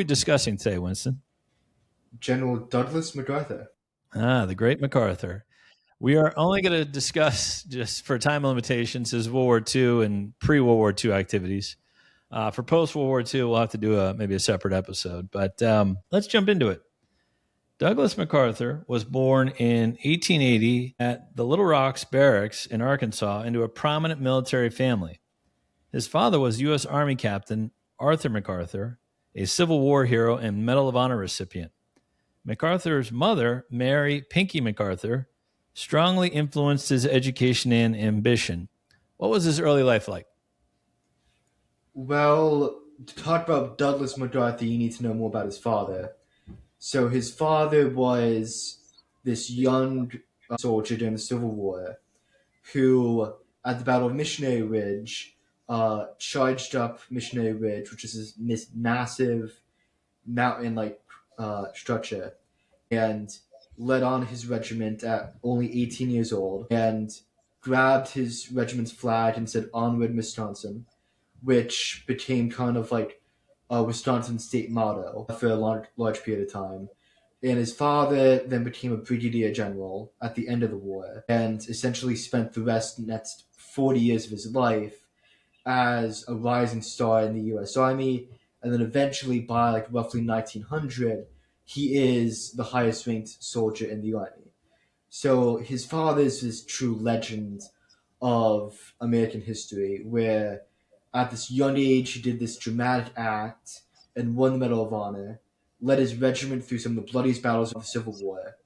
we discussing today, Winston? General Douglas MacArthur. Ah, the great MacArthur. We are only going to discuss, just for time limitations, his World War II and pre-World War II activities. For post-World War II, we'll have to do maybe a separate episode. But let's jump into it. Douglas MacArthur was born in 1880 at the Little Rocks Barracks in Arkansas into a prominent military family. His father was U.S. Army Captain Arthur MacArthur, a Civil War hero and Medal of Honor recipient. MacArthur's mother, Mary Pinky MacArthur, strongly influenced his education and ambition. What was his early life like? Well, to talk about Douglas MacArthur, you need to know more about his father. So his father was this young soldier during the Civil War who, at the Battle of Missionary Ridge, charged up Missionary Ridge, which is this massive mountain-like structure, and led on his regiment at only 18 years old and grabbed his regiment's flag and said, "Onward, Wisconsin," which became kind of like a Wisconsin state motto for a large period of time. And his father then became a brigadier general at the end of the war and essentially spent the next 40 years of his life as a rising star in the U.S. Army. And then eventually, by like roughly 1900, he is the highest ranked soldier in the Army. So his father is this true legend of American history, where at this young age he did this dramatic act and won the Medal of Honor, led his regiment through some of the bloodiest battles of the Civil War,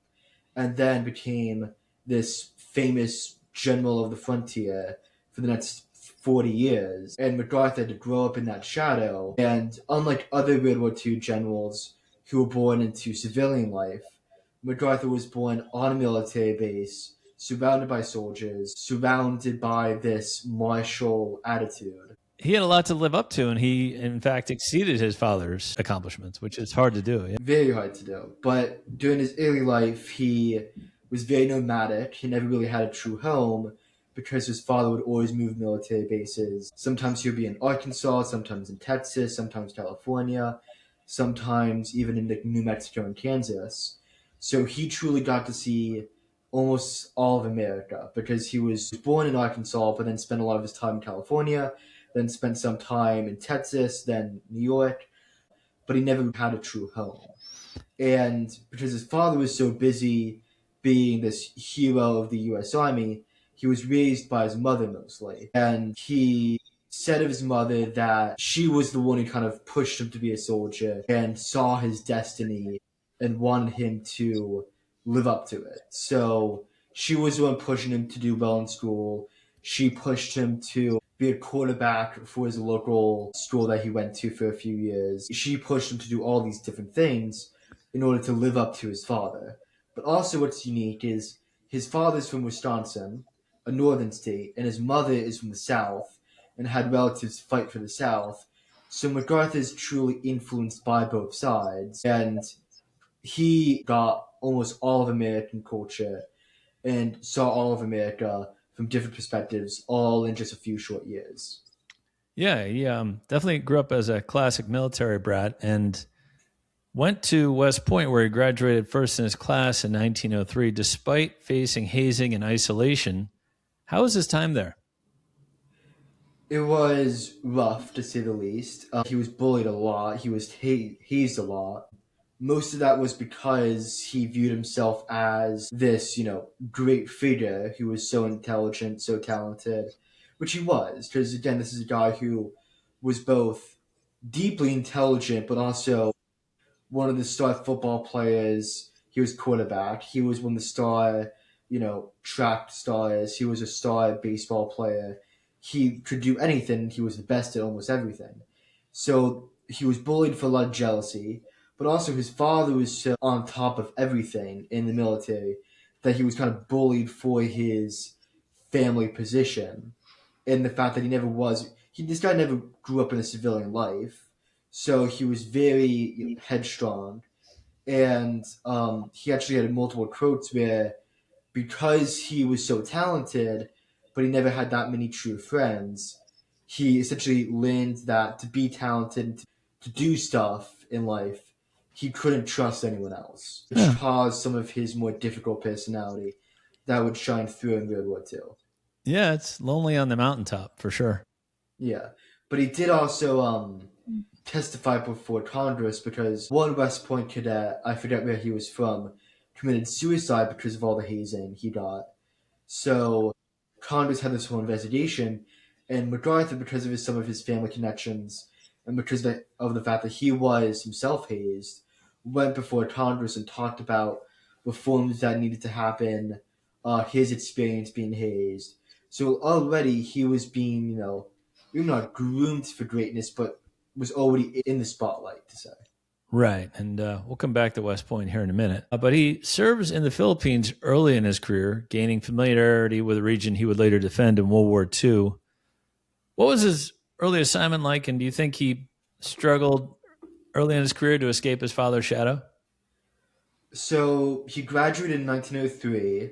and then became this famous general of the frontier for the next 40 years. And MacArthur had to grow up in that shadow. And unlike other World War II generals who were born into civilian life, MacArthur was born on a military base, surrounded by soldiers, surrounded by this martial attitude. He had a lot to live up to, and he, in fact, exceeded his father's accomplishments, which is hard to do. Yeah. Very hard to do. But during his early life, he was very nomadic. He never really had a true home because his father would always move military bases. Sometimes he would be in Arkansas, sometimes in Texas, sometimes California, sometimes even in New Mexico and Kansas. So he truly got to see almost all of America because he was born in Arkansas, but then spent a lot of his time in California, then spent some time in Texas, then New York, but he never had a true home. And because his father was so busy being this hero of the US Army, he was raised by his mother mostly. And he said of his mother that she was the one who kind of pushed him to be a soldier and saw his destiny and wanted him to live up to it. So she was the one pushing him to do well in school. She pushed him to be a quarterback for his local school that he went to for a few years. She pushed him to do all these different things in order to live up to his father. But also, what's unique is his father's from Wisconsin, a northern state, and his mother is from the South and had relatives fight for the South. So MacArthur is truly influenced by both sides, and he got almost all of American culture and saw all of America from different perspectives, all in just a few short years. Yeah, he definitely grew up as a classic military brat and went to West Point, where he graduated first in his class in 1903, despite facing hazing and isolation. How was his time there? It was rough, to say the least. He was bullied a lot. He was hazed a lot. Most of that was because he viewed himself as this, great figure who was so intelligent, so talented, which he was. Because again, this is a guy who was both deeply intelligent, but also one of the star football players. He was quarterback. He was one of the star, track stars. He was a star baseball player. He could do anything. He was the best at almost everything. So he was bullied for a lot of jealousy, but also his father was so on top of everything in the military that he was kind of bullied for his family position and the fact that he never was. This guy never grew up in a civilian life, so he was very headstrong, and he actually had multiple quotes where because he was so talented, but he never had that many true friends, he essentially learned that to be talented, to do stuff in life, he couldn't trust anyone else, which Yeah. caused some of his more difficult personality that would shine through in World War II. Yeah, it's lonely on the mountaintop for sure. Yeah, but he did also testify before Congress because one West Point cadet, I forget where he was from, committed suicide because of all the hazing he got. So Congress had this whole investigation, and MacArthur, because of some of his family connections and because of the fact that he was himself hazed, went before Congress and talked about reforms that needed to happen, his experience being hazed. So already he was being, maybe not groomed for greatness, but was already in the spotlight, to say. Right. And we'll come back to West Point here in a minute. But he serves in the Philippines early in his career, gaining familiarity with a region he would later defend in World War II. What was his early assignment like? And do you think he struggled early in his career to escape his father's shadow? So he graduated in 1903,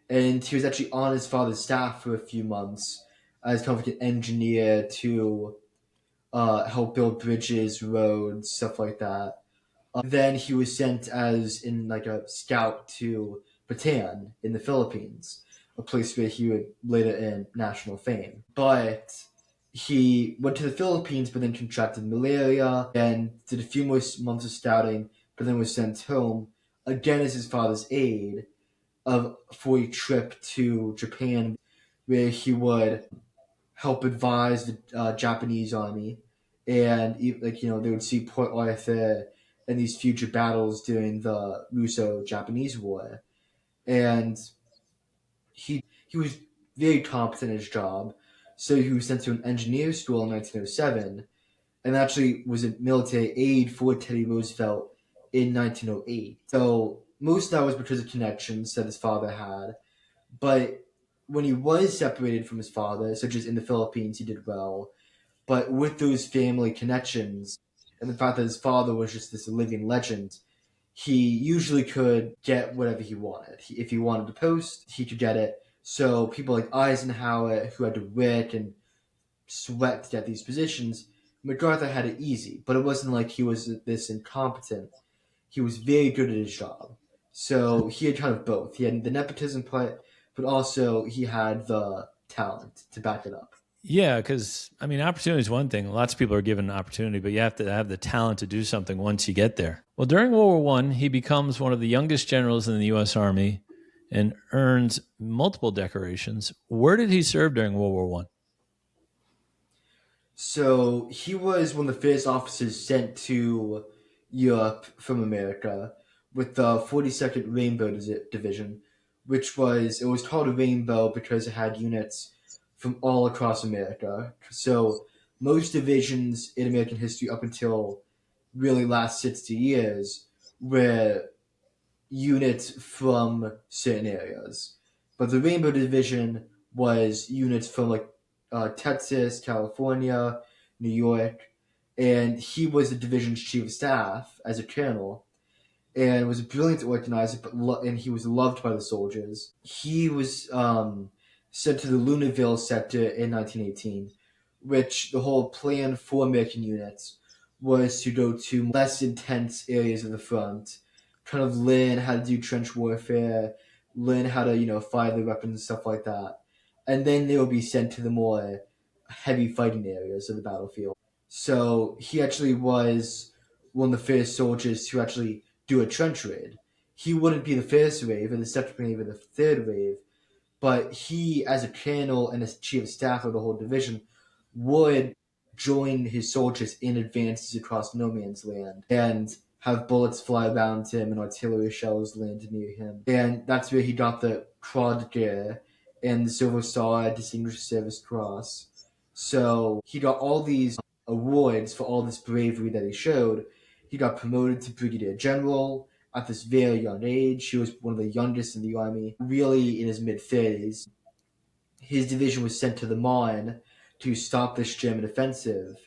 and he was actually on his father's staff for a few months as kind of like an engineer to help build bridges, roads, stuff like that. Then he was sent as in like a scout to Bataan in the Philippines, a place where he would later earn national fame. But he went to the Philippines, but then contracted malaria and did a few more months of scouting, but then was sent home again as his father's aide for a trip to Japan, where he would help advise the Japanese army, and they would see Port Arthur and these future battles during the Russo-Japanese War, and he was very competent in his job, so he was sent to an engineer school in 1907, and actually was a military aide for Teddy Roosevelt in 1908. So most of that was because of connections that his father had, but when he was separated from his father, such as in the Philippines, he did well. But with those family connections and the fact that his father was just this living legend, he usually could get whatever he wanted. If he wanted a post, he could get it. So people like Eisenhower, who had to work and sweat to get these positions, MacArthur had it easy. But it wasn't like he was this incompetent. He was very good at his job. So he had kind of both. He had the nepotism part, but also he had the talent to back it up. Yeah, because I mean, opportunity is one thing. Lots of people are given an opportunity, but you have to have the talent to do something once you get there. Well, during World War One, he becomes one of the youngest generals in the U.S. Army and earns multiple decorations. Where did he serve during World War One? So he was one of the first officers sent to Europe from America with the 42nd Rainbow Division, which it was called a Rainbow because it had units from all across America. So most divisions in American history up until really last 60 years were units from certain areas. But the Rainbow Division was units from like Texas, California, New York, and he was the division's chief of staff as a colonel, and was a brilliant organizer. And he was loved by the soldiers. He was sent to the Luneville sector in 1918, which the whole plan for American units was to go to less intense areas of the front, kind of learn how to do trench warfare, learn how to fire the weapons and stuff like that, and then they will be sent to the more heavy fighting areas of the battlefield. So he actually was one of the first soldiers to actually do a trench raid. He wouldn't be the first wave or the second wave or the third wave, but he, as a colonel and as chief of staff of the whole division, would join his soldiers in advances across no man's land and have bullets fly around him and artillery shells land near him. And that's where he got the Croix de Guerre and the Silver Star Distinguished Service Cross. So he got all these awards for all this bravery that he showed. He got promoted to brigadier general at this very young age. He was one of the youngest in the army, really in his mid 30s. His division was sent to the Marne to stop this German offensive,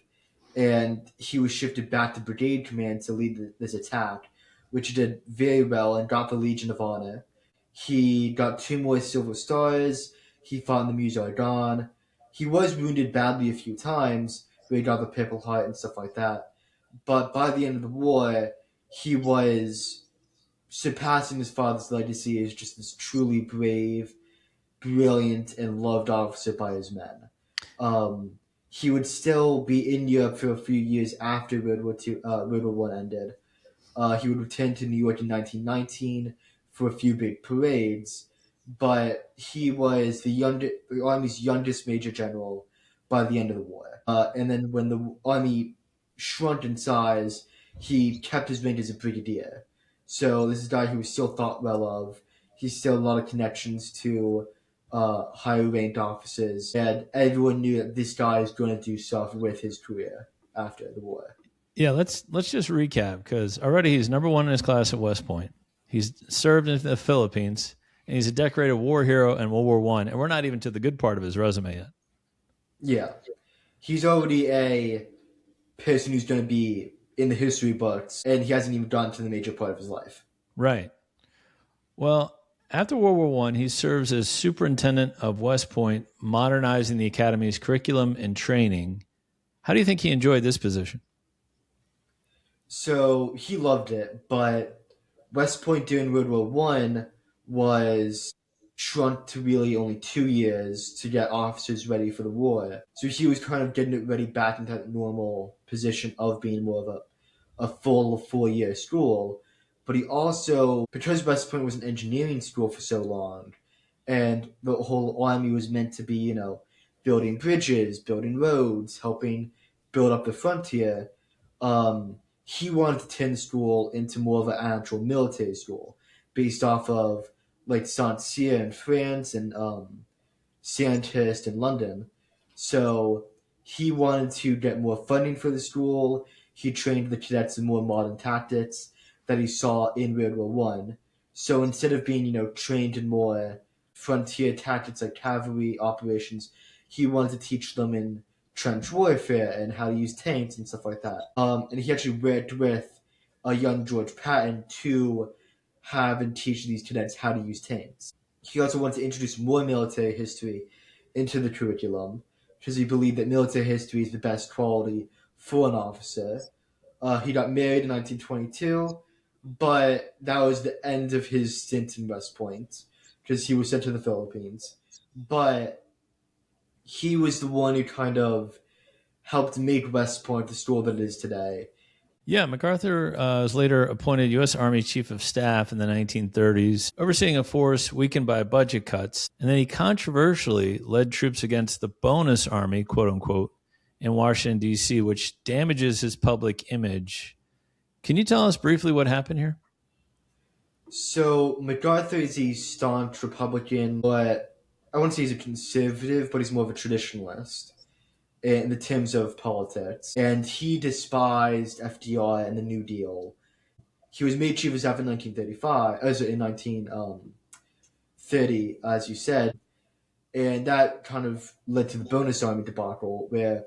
and he was shifted back to brigade command to lead this attack, which he did very well and got the Legion of Honor. He got two more Silver Stars. He fought in the Meuse Argonne. He was wounded badly a few times, but he got the Purple Heart and stuff like that. But by the end of the war, he was surpassing his father's legacy as just this truly brave, brilliant, and loved officer by his men. Um, he would still be in Europe for a few years after World War One ended. He would return to New York in 1919 for a few big parades, but he was the Army's youngest major general by the end of the war. And then when the Army shrunk in size, he kept his rank as a brigadier. So this is a guy who was still thought well of. He still had a lot of connections to higher ranked officers, and everyone knew that this guy is going to do stuff with his career after the war. Yeah, let's just recap because already he's number one in his class at West Point. He's served in the Philippines, and he's a decorated war hero in World War One. And we're not even to the good part of his resume yet. Yeah, he's already a person who's going to be in the history books, and he hasn't even gotten to the major part of his life. Right. Well, after World War One, he serves as superintendent of West Point, modernizing the academy's curriculum and training. How do you think he enjoyed this position? So he loved it, but West Point during World War One was shrunk to really only 2 years to get officers ready for the war. So he was kind of getting it ready back into that normal position of being more of a full 4 year school. But he also, because West Point was an engineering school for so long, and the whole army was meant to be, building bridges, building roads, helping build up the frontier. Um, he wanted to turn the school into more of an actual military school, based off of like Saint Cyr in France and Sandhurst in London. So he wanted to get more funding for the school. He trained the cadets in more modern tactics that he saw in World War One. So instead of being, trained in more frontier tactics like cavalry operations, he wanted to teach them in trench warfare and how to use tanks and stuff like that. And he actually worked with a young George Patton to have and teach these cadets how to use tanks. He also wanted to introduce more military history into the curriculum because he believed that military history is the best quality for an officer. He got married in 1922, but that was the end of his stint in West Point because he was sent to the Philippines. But he was the one who kind of helped make West Point the school that it is today. Yeah, MacArthur was later appointed U.S. Army Chief of Staff in the 1930s, overseeing a force weakened by budget cuts. And then he controversially led troops against the bonus army, quote unquote, in Washington, D.C., which damages his public image. Can you tell us briefly what happened here? So MacArthur is a staunch Republican, but I wouldn't say he's a conservative, but he's more of a traditionalist in the terms of politics. And he despised FDR and the New Deal. He was made chief of staff in 1935, as in 1930, as you said, and that kind of led to the bonus army debacle, where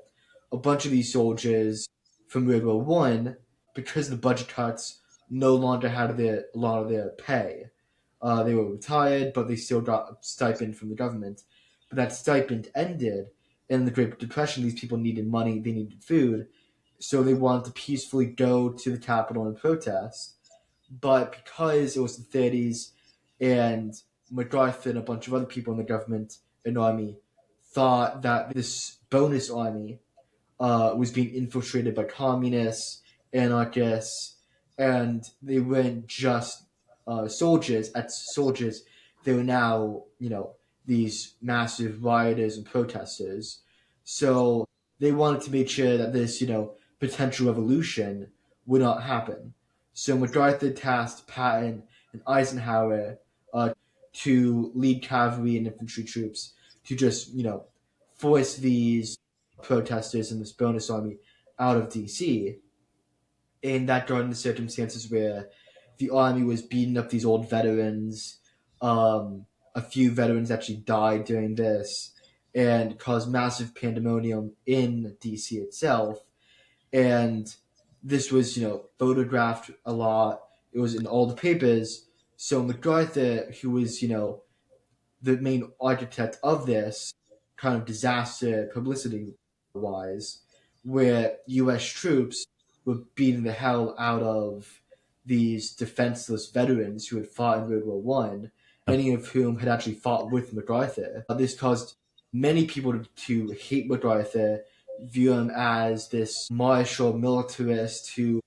a bunch of these soldiers from World War One, because of the budget cuts, no longer had a lot of their pay. They were retired, but they still got a stipend from the government. But that stipend ended, and in the Great Depression, these people needed money, they needed food, so they wanted to peacefully go to the Capitol and protest. But because it was the 30s and MacArthur and a bunch of other people in the government and army thought that this bonus army was being infiltrated by communists, anarchists, and they weren't just soldiers. They were now, these massive rioters and protesters. So they wanted to make sure that this, potential revolution would not happen. So MacArthur tasked Patton and Eisenhower to lead cavalry and infantry troops to just, force these protesters and this bonus army out of DC. And that got into circumstances where the army was beating up these old veterans. A few veterans actually died during this and caused massive pandemonium in DC itself. And this was, photographed a lot. It was in all the papers. So MacArthur, who was, the main architect of this kind of disaster publicity wise, where U.S. troops were beating the hell out of these defenseless veterans who had fought in World War I, many of whom had actually fought with MacArthur. This caused many people to hate MacArthur, view him as this martial militarist who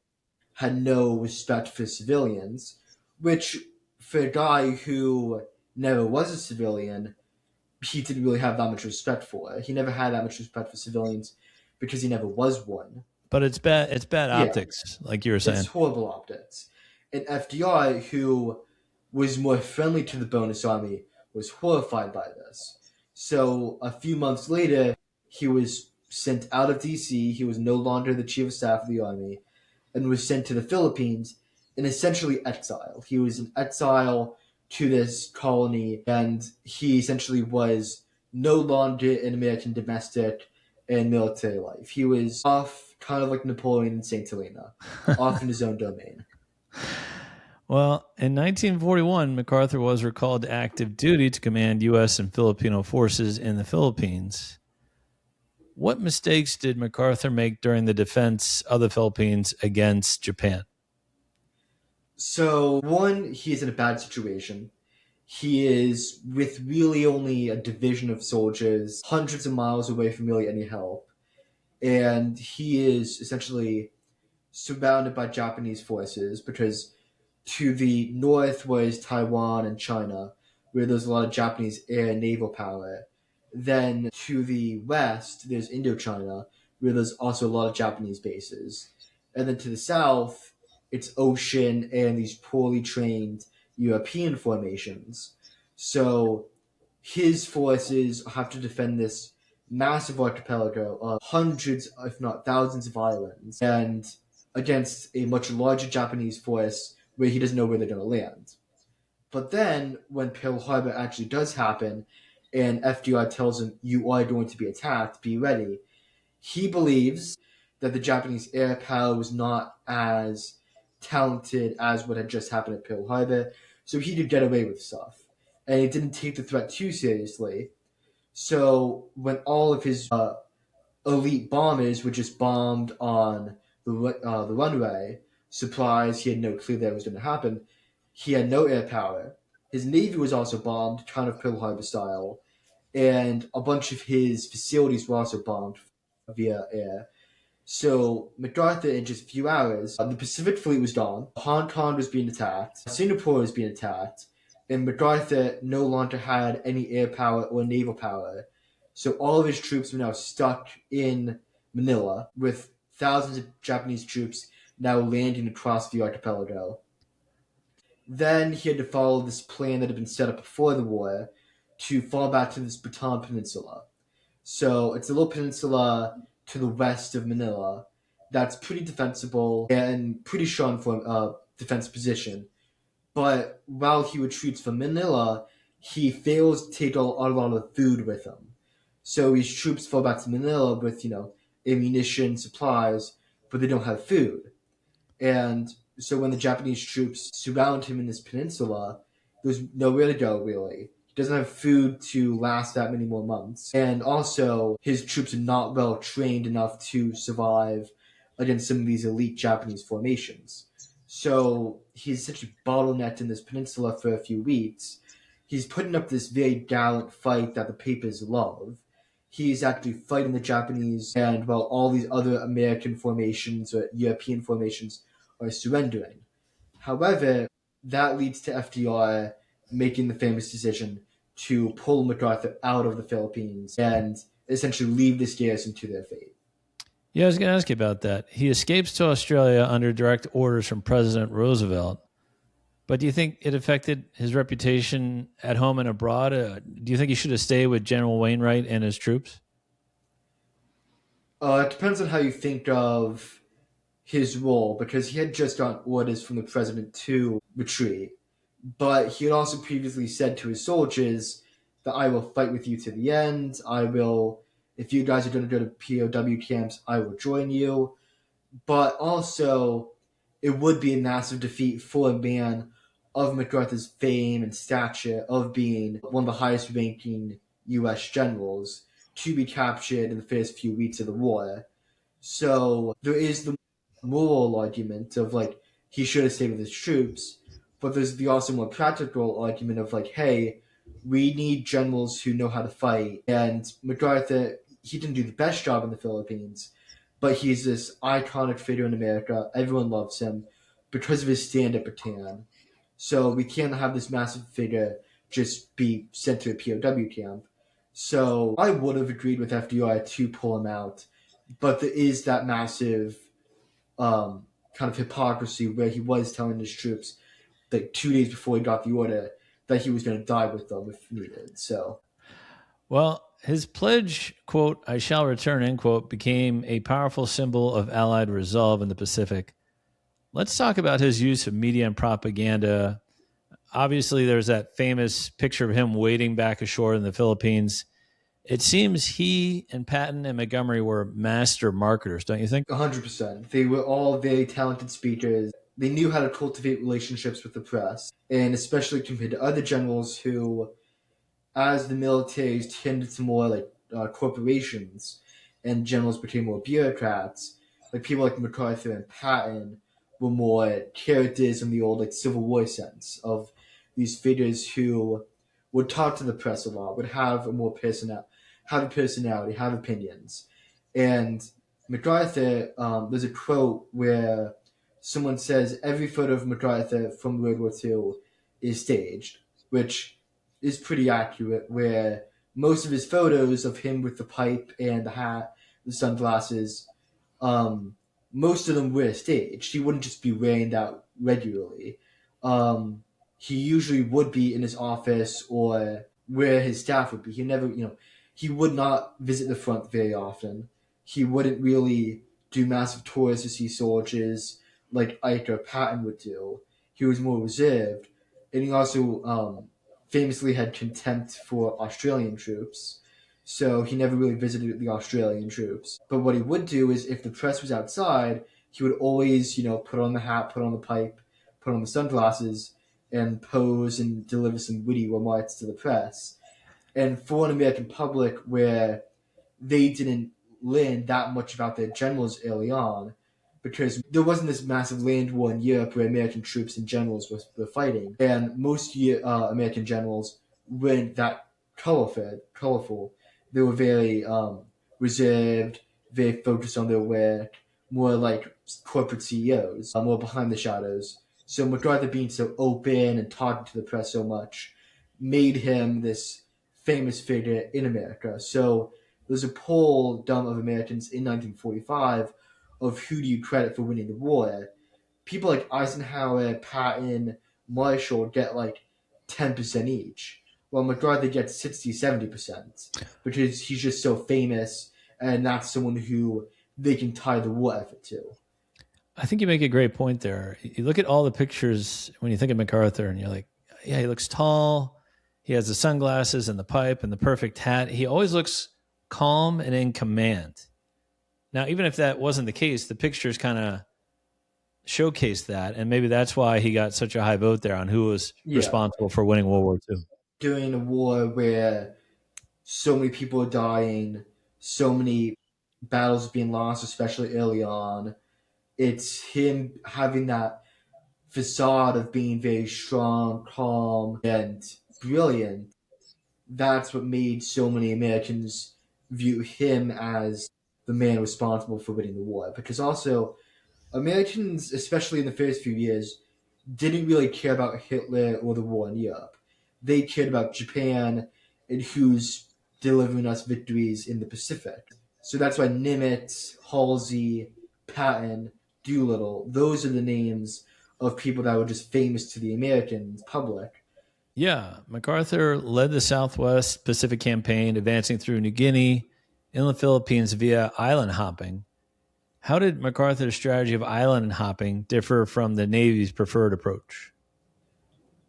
had no respect for civilians, which, for a guy who never was a civilian, he didn't really have that much respect for. He never had that much respect for civilians because he never was one. But it's bad. It's bad Yeah, optics, like you were it's saying. horrible optics. And FDR, who was more friendly to the bonus army, was horrified by this. So a few months later, he was sent out of DC. He was no longer the chief of staff of the army and was sent to the Philippines in essentially exile. He was in exile to this colony, and he essentially was no longer an American domestic and military life. He was off, kind of like Napoleon in St. Helena, off in his own domain. Well, in 1941, MacArthur was recalled to active duty to command U.S. and Filipino forces in the Philippines. What mistakes did MacArthur make during the defense of the Philippines against Japan? So, one, he is in a bad situation. He is with really only a division of soldiers, hundreds of miles away from really any help. And he is essentially surrounded by Japanese forces because to the north was Taiwan and China, where there's a lot of Japanese air and naval power. Then to the west, there's Indochina, where there's also a lot of Japanese bases. And then to the south, it's ocean and these poorly trained European formations. So his forces have to defend this massive archipelago of hundreds, if not thousands, of islands, and against a much larger Japanese force where he doesn't know where they're going to land. But then, when Pearl Harbor actually does happen, and FDR tells him, "You are going to be attacked, be ready," he believes that the Japanese air power was not as talented as what had just happened at Pearl Harbor, so he could get away with stuff. And he didn't take the threat too seriously. So when all of his elite bombers were just bombed on the runway, surprised, he had no clue that was going to happen. He had no air power. His navy was also bombed, kind of Pearl Harbor style, and a bunch of his facilities were also bombed via air. So MacArthur, in just a few hours, the Pacific Fleet was gone. Hong Kong was being attacked. Singapore was being attacked. And MacArthur no longer had any air power or naval power. So all of his troops were now stuck in Manila, with thousands of Japanese troops now landing across the archipelago. Then he had to follow this plan that had been set up before the war to fall back to this Bataan Peninsula. So it's a little peninsula to the west of Manila that's pretty defensible and pretty strong for a defense position. But while he retreats from Manila, he fails to take a lot of food with him. So his troops fall back to Manila with, ammunition, supplies, but they don't have food. And so when the Japanese troops surround him in this peninsula, there's nowhere to go, really. He doesn't have food to last that many more months. And also, his troops are not well trained enough to survive against some of these elite Japanese formations. So he's essentially bottlenecked in this peninsula for a few weeks. He's putting up this very gallant fight that the papers love. He's actually fighting the Japanese, and while all these other American formations or European formations are surrendering. However, that leads to FDR making the famous decision to pull MacArthur out of the Philippines and essentially leave this garrison to their fate. Yeah, I was going to ask you about that. He escapes to Australia under direct orders from President Roosevelt. But do you think it affected his reputation at home and abroad? Do you think he should have stayed with General Wainwright and his troops? It depends on how you think of his role, because he had just gotten orders from the president to retreat. But he had also previously said to his soldiers that I will fight with you to the end. If you guys are going to go to POW camps, I will join you. But also, it would be a massive defeat for a man of MacArthur's fame and stature of being one of the highest ranking U.S. generals to be captured in the first few weeks of the war. So there is the moral argument of like he should have stayed with his troops, but there's the also more practical argument of like, hey, we need generals who know how to fight. And MacArthur, he didn't do the best job in the Philippines, but he's this iconic figure in America. Everyone loves him because of his stand up Bataan. So we can't have this massive figure just be sent to a POW camp. So I would have agreed with FDR to pull him out, but there is that massive um, kind of hypocrisy where he was telling his troops like 2 days before he got the order that he was going to die with them if needed. So Well, his pledge, quote, I shall return, end quote, became a powerful symbol of Allied resolve in the Pacific. Let's talk about his use of media and propaganda. Obviously, there's that famous picture of him wading back ashore in the Philippines. It seems he and Patton and Montgomery were master marketers, don't you think? 100%. They were all very talented speakers. They knew how to cultivate relationships with the press, and especially compared to other generals who, as the militaries tended to more like corporations and generals became more bureaucrats, like people like MacArthur and Patton were more characters in the old like Civil War sense of these figures who would talk to the press a lot, would have a more have a personality, have opinions. And MacArthur, there's a quote where someone says every photo of MacArthur from World War II is staged, which is pretty accurate. Where most of his photos of him with the pipe and the hat, the sunglasses, um, most of them were staged. He wouldn't just be wearing that regularly. Um, he usually would be in his office or where his staff would be. He never, he would not visit the front very often. He wouldn't really do massive tours to see soldiers like Ike or Patton would do. He was more reserved, and he also famously had contempt for Australian troops, so he never really visited the Australian troops. But what he would do is, if the press was outside, he would always, put on the hat, put on the pipe, put on the sunglasses, and pose and deliver some witty remarks to the press. And for an American public where they didn't learn that much about their generals early on, because there wasn't this massive land war in Europe where American troops and generals were fighting, and most American generals weren't that colorful. They were very reserved, very focused on their work, more like corporate CEOs, more behind the shadows. So MacArthur being so open and talking to the press so much made him this famous figure in America. So there's a poll done of Americans in 1945 of who do you credit for winning the war. People like Eisenhower, Patton, Marshall get like 10% each, while MacArthur gets 60, 70% because he's just so famous and that's someone who they can tie the war effort to. I think you make a great point there. You look at all the pictures when you think of MacArthur, and you're like, yeah, he looks tall. He has the sunglasses and the pipe and the perfect hat. He always looks calm and in command. Now, even if that wasn't the case, the pictures kind of showcase that, and maybe that's why he got such a high vote there on who was Yeah. responsible for winning World War II. During a war where so many people are dying, so many battles being lost, especially early on, it's him having that facade of being very strong, calm, and brilliant. That's what made so many Americans view him as the man responsible for winning the war. Because also, Americans, especially in the first few years, didn't really care about Hitler or the war in Europe. They cared about Japan and who's delivering us victories in the Pacific. So that's why Nimitz, Halsey, Patton, Doolittle, those are the names of people that were just famous to the American public. Yeah, MacArthur led the Southwest Pacific Campaign, advancing through New Guinea, inland Philippines via island hopping. How did MacArthur's strategy of island hopping differ from the Navy's preferred approach?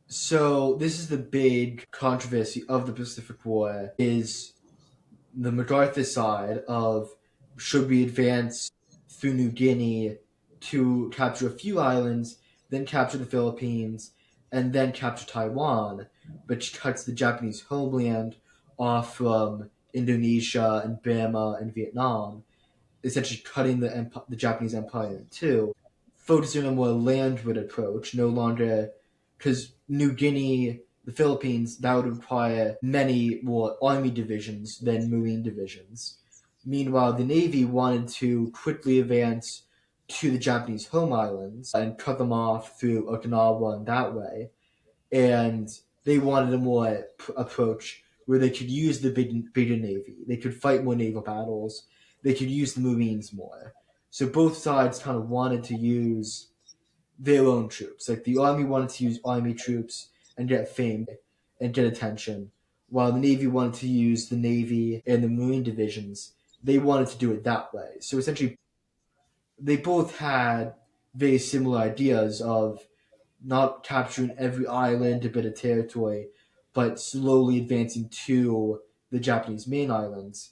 So this is the big controversy of the Pacific War is the MacArthur side of should we advance through New Guinea to capture a few islands, then capture the Philippines, and then capture Taiwan, which cuts the Japanese homeland off from Indonesia and Burma and Vietnam. essentially cutting the Japanese empire in two, focusing on a more landward approach, no longer because New Guinea, the Philippines, that would require many more army divisions than marine divisions. Meanwhile, the Navy wanted to quickly advance to the Japanese home islands and cut them off through Okinawa in that way. And they wanted a more approach where they could use the bigger navy. They could fight more naval battles. They could use the Marines more. So both sides kind of wanted to use their own troops. Like the army wanted to use army troops and get fame and get attention, while the navy wanted to use the navy and the marine divisions. They wanted to do it that way. So essentially, they both had very similar ideas of not capturing every island, a bit of territory, but slowly advancing to the Japanese main islands.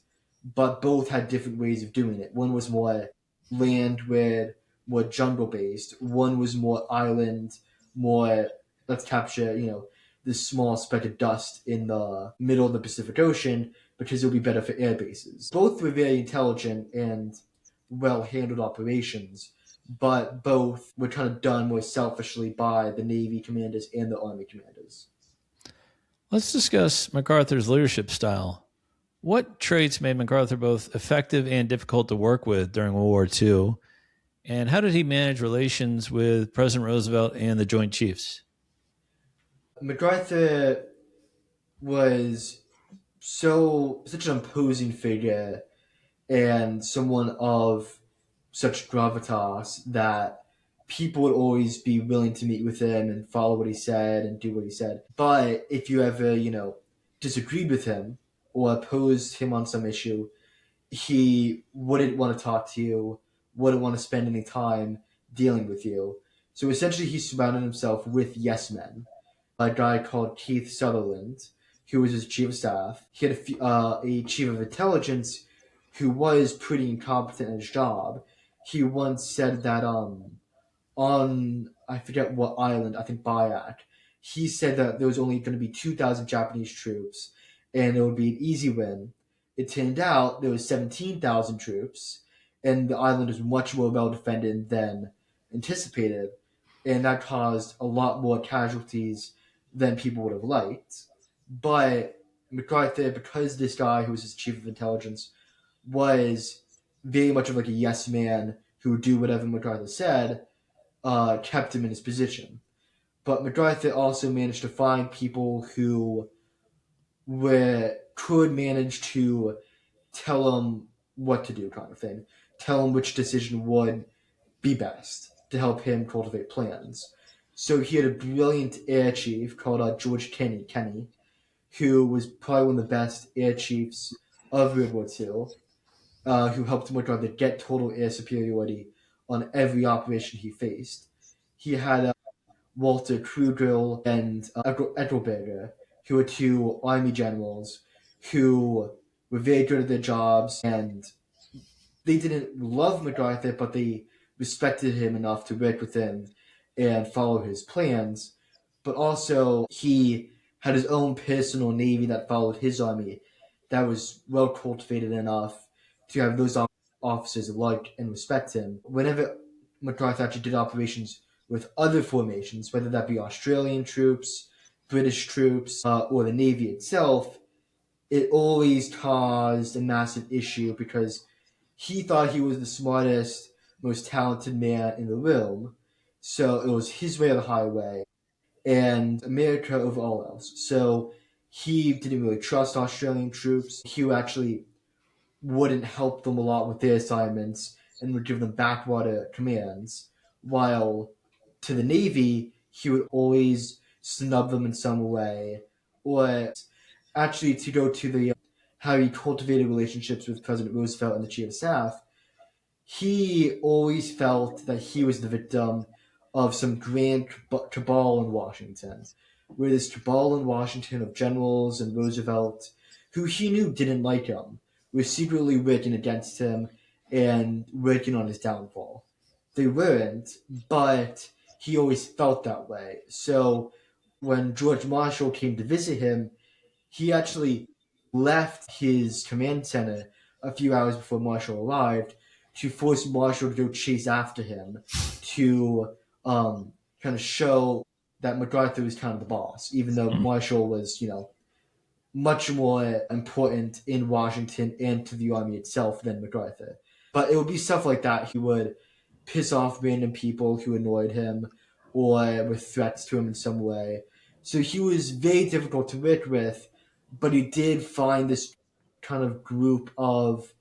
But both had different ways of doing it. One was more landward, more jungle based. One was more island, more let's capture, this small speck of dust in the middle of the Pacific Ocean because it'll be better for air bases. Both were very intelligent and well handled operations, but both were kind of done more selfishly by the Navy commanders and the Army commanders. Let's discuss MacArthur's leadership style. What traits made MacArthur both effective and difficult to work with during World War II? And how did he manage relations with President Roosevelt and the Joint Chiefs? MacArthur was such an imposing figure and someone of such gravitas that people would always be willing to meet with him and follow what he said and do what he said. But if you ever, disagreed with him or opposed him on some issue, he wouldn't want to talk to you, wouldn't want to spend any time dealing with you. So essentially, he surrounded himself with yes men. A guy called Keith Sutherland, who was his chief of staff. He had a chief of intelligence who was pretty incompetent at his job. He once said that on I forget what island, I think Bayak, he said that there was only going to be 2,000 Japanese troops and it would be an easy win. It turned out there was 17,000 troops and the island was much more well defended than anticipated, and that caused a lot more casualties than people would have liked. But MacArthur, because this guy who was his chief of intelligence was very much of like a yes man who would do whatever MacArthur said, kept him in his position. But MacArthur also managed to find people who could manage to tell him what to do, kind of thing. Tell him which decision would be best to help him cultivate plans. So he had a brilliant air chief called George Kenny, who was probably one of the best air chiefs of World War II, who helped MacArthur get total air superiority on every operation he faced. He had Walter Krugel and Ethelberger, who were two army generals who were very good at their jobs, and they didn't love MacArthur, but they respected him enough to work with him and follow his plans. But also, he had his own personal navy that followed his army that was well cultivated enough to have those officers like and respect him. Whenever MacArthur actually did operations with other formations, whether that be Australian troops, British troops, or the Navy itself, it always caused a massive issue because he thought he was the smartest, most talented man in the room. So it was his way or the highway, and America over all else. So he didn't really trust Australian troops. He actually wouldn't help them a lot with their assignments and would give them backwater commands, while to the Navy, he would always snub them in some way. Or actually, to go to the how he cultivated relationships with President Roosevelt and the Chief of Staff, he always felt that he was the victim of some grand cabal in Washington, where this cabal in Washington of generals and Roosevelt, who he knew didn't like him, were secretly working against him and working on his downfall. They weren't, but he always felt that way. So when George Marshall came to visit him, he actually left his command center a few hours before Marshall arrived to force Marshall to go chase after him to kind of show that MacArthur was kind of the boss, even though Hmm. Marshall was, much more important in Washington and to the army itself than MacArthur. But it would be stuff like that. He would piss off random people who annoyed him or with threats to him in some way. So he was very difficult to work with, but he did find this kind of group of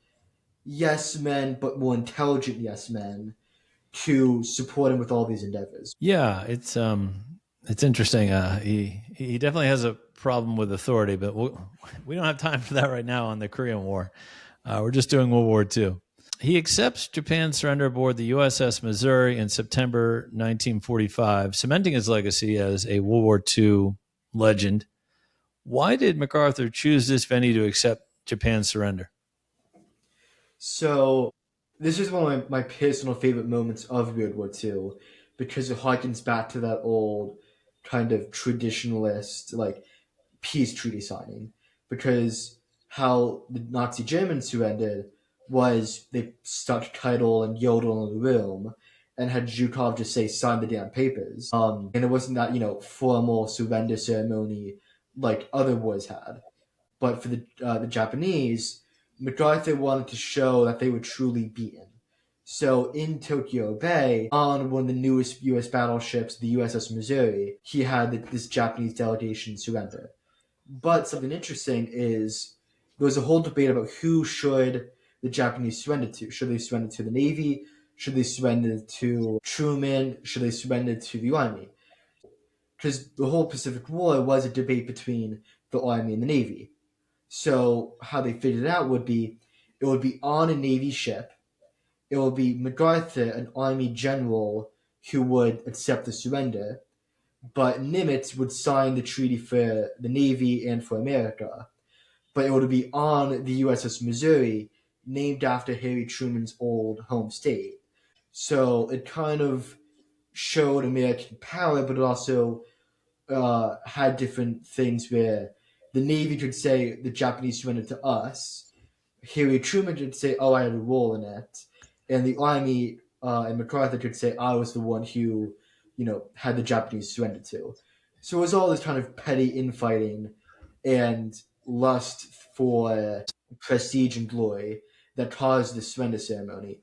yes men, but more intelligent yes men to support him with all these endeavors. Yeah, it's interesting. He definitely has a problem with authority, but we don't have time for that right now on the Korean War. We're just doing World War II. He accepts Japan's surrender aboard the USS Missouri in September 1945, cementing his legacy as a World War II legend. Why did MacArthur choose this venue to accept Japan's surrender? So this is one of my personal favorite moments of World War II because it harkens back to that old kind of traditionalist like peace treaty signing. Because how the Nazi Germans surrendered was they stuck Keitel and Jodl in the room and had Zhukov just say sign the damn papers. And it wasn't that formal surrender ceremony like other wars had. But for the Japanese, MacArthur wanted to show that they were truly beaten. So in Tokyo Bay, on one of the newest U.S. battleships, the USS Missouri, he had this Japanese delegation surrender. But something interesting is there was a whole debate about who should the Japanese surrender to. Should they surrender to the Navy? Should they surrender to Truman? Should they surrender to the Army? Because the whole Pacific War was a debate between the Army and the Navy. So how they figured it out would be it would be on a Navy ship. It would be MacArthur, an Army general, who would accept the surrender, but Nimitz would sign the treaty for the Navy and for America. But it would be on the USS Missouri, named after Harry Truman's old home state. So it kind of showed American power, but it also had different things where the Navy could say the Japanese surrendered to us. Harry Truman could say, "Oh, I had a role in it," and the Army and MacArthur could say, "I was the one who, had the Japanese surrender to." So it was all this kind of petty infighting and lust for prestige and glory that caused the surrender ceremony.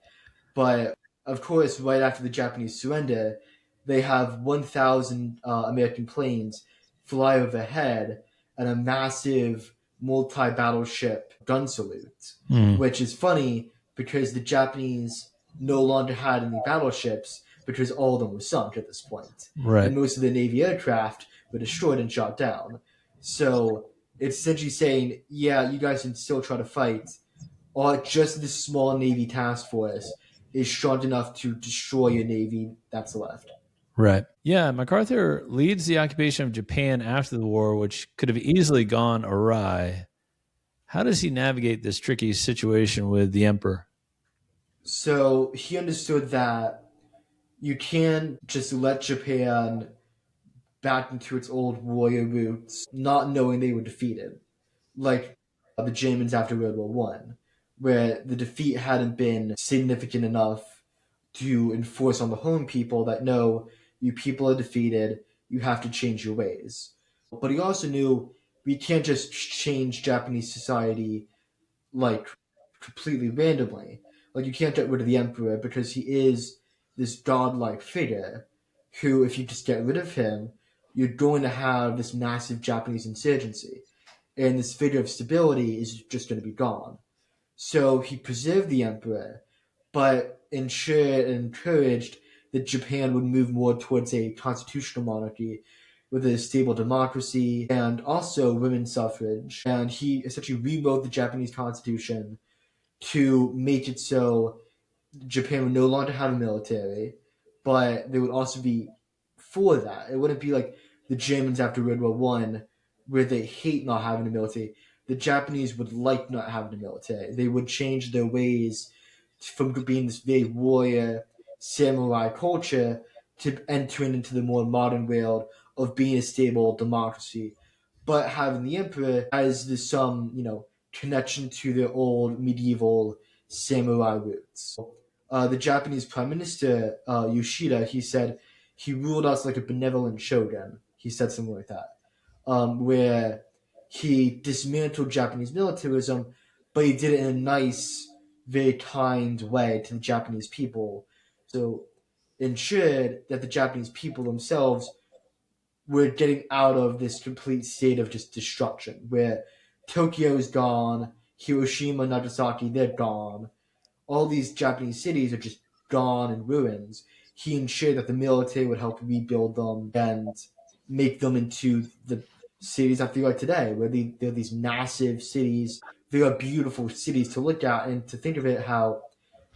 But of course, right after the Japanese surrender, they have 1,000 American planes fly overhead and a massive multi battleship gun salute, Mm, which is funny because the Japanese no longer had any battleships because all of them were sunk at this point, right. and most of the Navy aircraft were destroyed and shot down. So it's essentially saying, yeah, you guys can still try to fight, or just this small Navy task force is strong enough to destroy your Navy that's left. Right. Yeah, MacArthur leads the occupation of Japan after the war, which could have easily gone awry. How does he navigate this tricky situation with the emperor? So he understood that you can just let Japan back into its old warrior roots, not knowing they were defeated, like the Germans after World War One, where the defeat hadn't been significant enough to enforce on the home people that no, you people are defeated, you have to change your ways. But he also knew we can't just change Japanese society like completely randomly. Like you can't get rid of the emperor because he is this godlike figure who, if you just get rid of him, you're going to have this massive Japanese insurgency, and this figure of stability is just going to be gone. So he preserved the emperor, but ensured and encouraged that Japan would move more towards a constitutional monarchy with a stable democracy and also women's suffrage. And he essentially rewrote the Japanese constitution to make it so Japan would no longer have a military, but they would also be for that. It wouldn't be like the Germans after World War One, where they hate not having a military. The Japanese would like not having a military. They would change their ways from being this very warrior samurai culture to entering into the more modern world of being a stable democracy, but having the emperor as this some connection to their old medieval samurai roots. The Japanese Prime Minister Yoshida, he said he ruled us like a benevolent shogun. He said something like that, where he dismantled Japanese militarism, but he did it in a nice, very kind way to the Japanese people. So ensured that the Japanese people themselves were getting out of this complete state of just destruction, where Tokyo is gone, Hiroshima, Nagasaki, they're gone. All these Japanese cities are just gone in ruins. He ensured that the military would help rebuild them and make them into the cities that they are today, where they're these massive cities. They are beautiful cities to look at, and to think of it how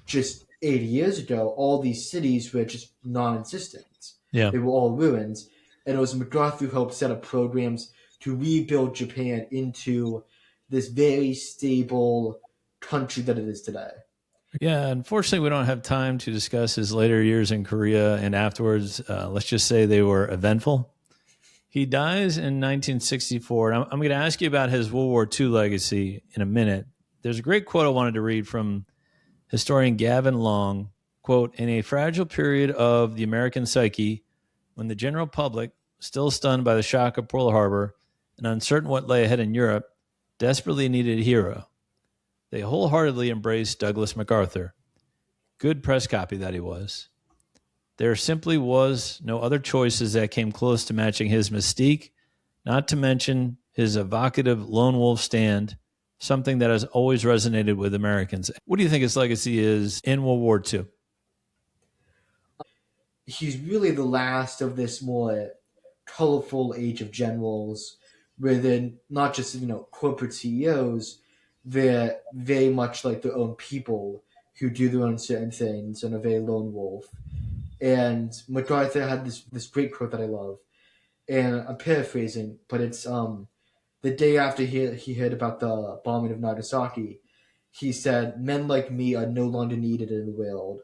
just 80 years ago, all these cities were just non existent. Yeah. They were all ruins. And it was MacArthur who helped set up programs to rebuild Japan into this very stable country that it is today. Yeah, unfortunately, we don't have time to discuss his later years in Korea and afterwards. Let's just say they were eventful. He dies in 1964. And I'm going to ask you about his World War II legacy in a minute. There's a great quote I wanted to read from historian Gavin Long. Quote, in a fragile period of the American psyche, when the general public, still stunned by the shock of Pearl Harbor and uncertain what lay ahead in Europe, desperately needed a hero, they wholeheartedly embraced Douglas MacArthur. Good press copy that he was. There simply was no other choices that came close to matching his mystique, not to mention his evocative lone wolf stand, something that has always resonated with Americans. What do you think his legacy is in World War II? He's really the last of this more colorful age of generals, where they're not just corporate CEOs, they're very much like their own people who do their own certain things and are very lone wolf. And MacArthur had this great quote that I love, and I'm paraphrasing, but it's the day after he heard about the bombing of Nagasaki, he said, "Men like me are no longer needed in the world.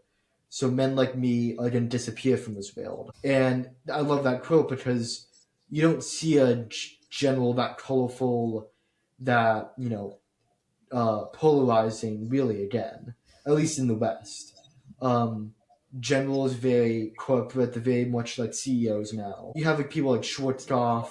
So men like me are going to disappear from this world." And I love that quote because you don't see a general that colorful, that, polarizing really again, at least in the West. Um, Generals very corporate, they're very much like CEOs now. You have like people like Schwarzkopf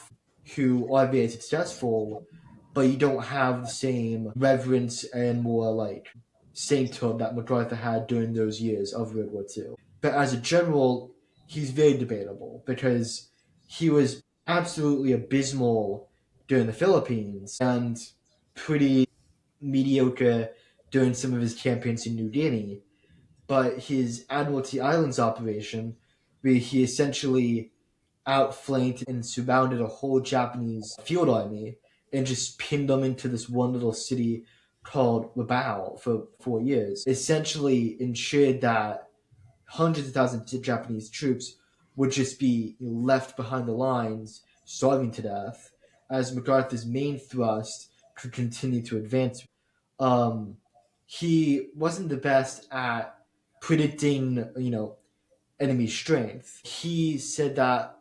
who are very successful, but you don't have the same reverence and more like sainthood that MacArthur had during those years of World War II. But as a general, he's very debatable because he was absolutely abysmal during the Philippines and pretty mediocre during some of his campaigns in New Guinea. But his Admiralty Islands operation, where he essentially outflanked and surrounded a whole Japanese field army and just pinned them into this one little city called Labao for 4 years, essentially ensured that hundreds of thousands of Japanese troops would just be left behind the lines, starving to death, as MacArthur's main thrust could continue to advance. Um, he wasn't the best at predicting, enemy strength. He said that,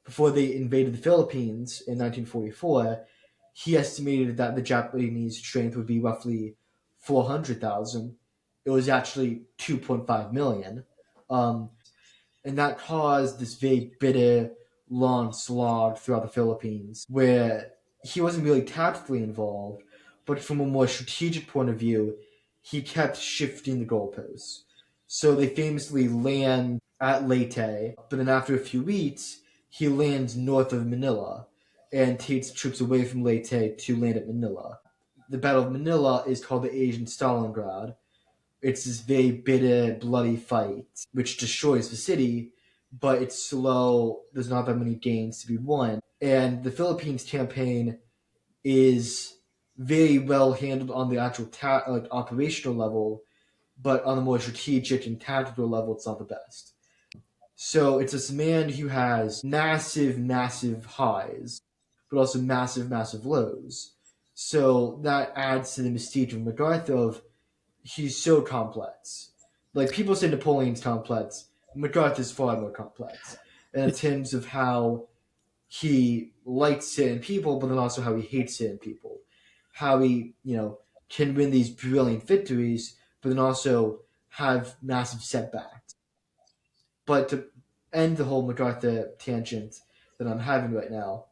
before they invaded the Philippines in 1944, he estimated that the Japanese strength would be roughly 400,000. It was actually 2.5 million. And that caused this very bitter, long slog throughout the Philippines, where he wasn't really tactically involved, but from a more strategic point of view, he kept shifting the goalposts. So they famously land at Leyte, but then after a few weeks, he lands north of Manila and takes troops away from Leyte to land at Manila. The Battle of Manila is called the Asian Stalingrad. It's this very bitter, bloody fight which destroys the city, but it's slow. There's not that many gains to be won. And the Philippines campaign is very well handled on the actual operational level, but on the more strategic and tactical level, it's not the best. So it's this man who has massive, massive highs, but also massive, massive lows. So that adds to the mystique of MacArthur of he's so complex. Like people say Napoleon's complex, MacArthur's far more complex. In terms of how he likes certain people, but then also how he hates certain people. How he, can win these brilliant victories, but then also have massive setbacks. But to end the whole MacArthur tangent that I'm having right now,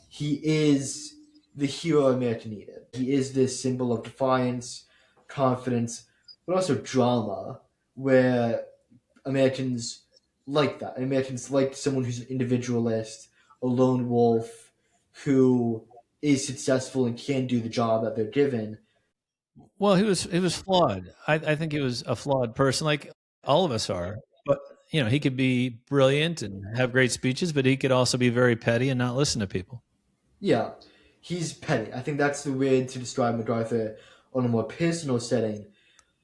he is the hero America needed. He is this symbol of defiance, confidence, but also drama, where Americans like that. Americans like someone who's an individualist, a lone wolf, who is successful and can do the job that they're given. Well, he was flawed. I think he was a flawed person, like all of us are. But he could be brilliant and have great speeches, but he could also be very petty and not listen to people. Yeah, he's petty. I think that's the way to describe MacArthur on a more personal setting,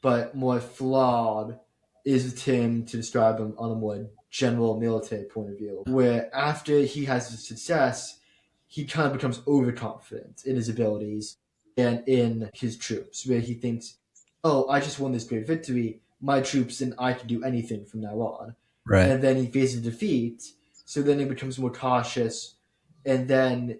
but more flawed is the term to describe him on a more general military point of view, where after he has success, he kind of becomes overconfident in his abilities and in his troops, where he thinks, oh, I just won this great victory, my troops and I can do anything from now on. Right. And then he faces defeat, so then he becomes more cautious, and then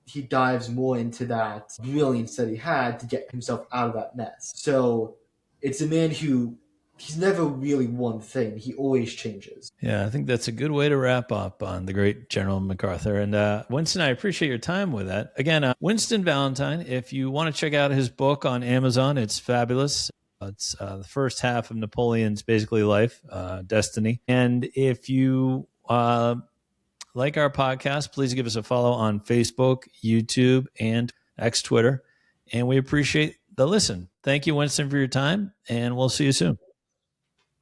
he dives more into that brilliance that he had to get himself out of that mess. So it's a man who he's never really one thing. He always changes. Yeah, I think that's a good way to wrap up on the great General MacArthur. And Winston, I appreciate your time with that. Again, Winston Valentine, if you want to check out his book on Amazon, it's fabulous. It's the first half of Napoleon's basically life, destiny. And if you like our podcast, please give us a follow on Facebook, YouTube, and X Twitter. And we appreciate the listen. Thank you, Winston, for your time, and we'll see you soon.